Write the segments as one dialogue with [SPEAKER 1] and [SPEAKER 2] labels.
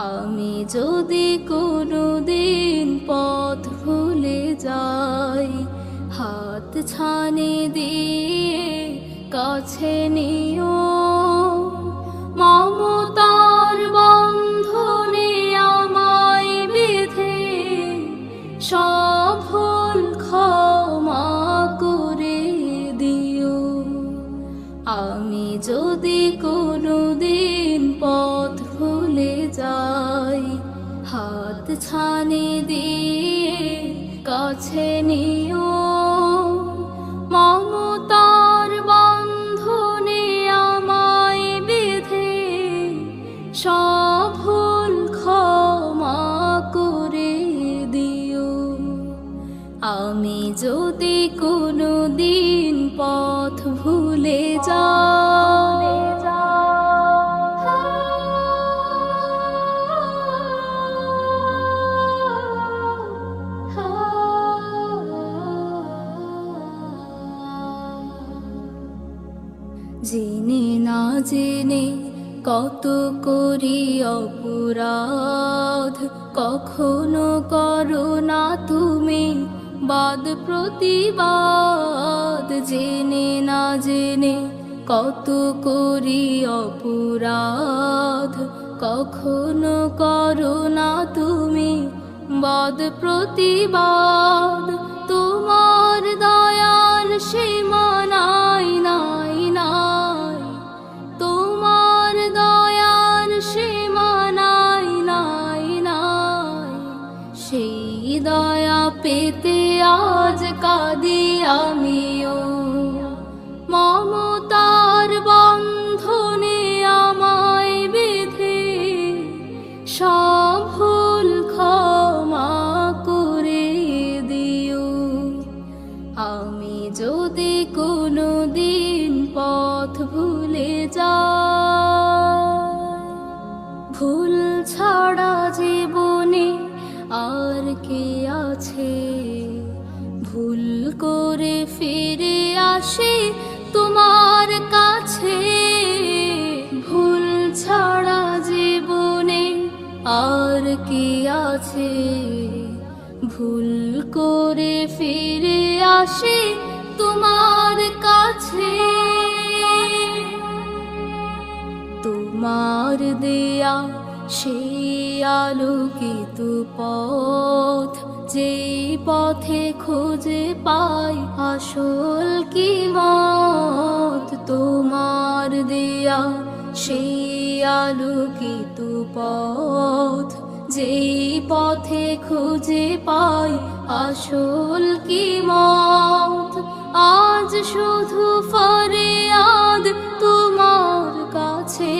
[SPEAKER 1] আমি যদি কোনোদিন পথ ভুলে যাই, হাত ছানি দিয়ে কাছে নিও, মমতার বন্ধনে আমায় বেঁধে সব ভুল ক্ষমা করে দিও। আমি যদি কোনোদিন পথ ভুলে যাই, হাত ছানি দিয়ে কাছে নিও, মমতার বন্ধনে আমায় বেঁধে সব ভুল ক্ষমা করে দিও। আমি যদি কোনোদিন পথ ভুলে যাই, জেনে না জেনে কত করি অপরাধ, কখনো করো না তুমি বাদ প্রতিবাদ। জেনে না জেনে কত করি অপরাধ, কখনো করো না তুমি বাদ প্রতিবাদ। তোমার দয়ার সীমা নাই নাই নাই, তোমার দয়ার সীমা নাই নাই নাই। সেই দয়া পেতে আজ কাঁদি আমিও, মমতার বন্ধনে আমায় বেঁধে সব ভুল ক্ষমা করে দিও। আমি যদি কোনোদিন পথ ভুলে যাই, ভুল ছাড়া জীবনে আর কে আছে, ভুল করে ফিরে আসে তোমার কাছে। ভুল ছাড়া জীবনে আর কে আছে, ভুল করে ফিরে আসে তোমার কাছে। তোমার দেয়া সেই আলোকিত পথ, যেই পথে খুঁজে পাই আসল কি মত। তোমার দেয়া সেই আলোকিত পথ, যেই পথে খুঁজে পাই আসল কি মত। আজ শুধু ফরিয়াদ তোমার কাছে,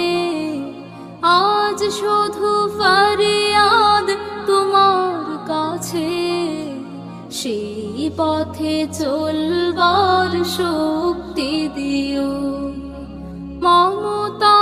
[SPEAKER 1] আজ শুধু ফরিয়াদ তোমার কাছে। সেই পথে চলবার শক্তি দিও, মমতা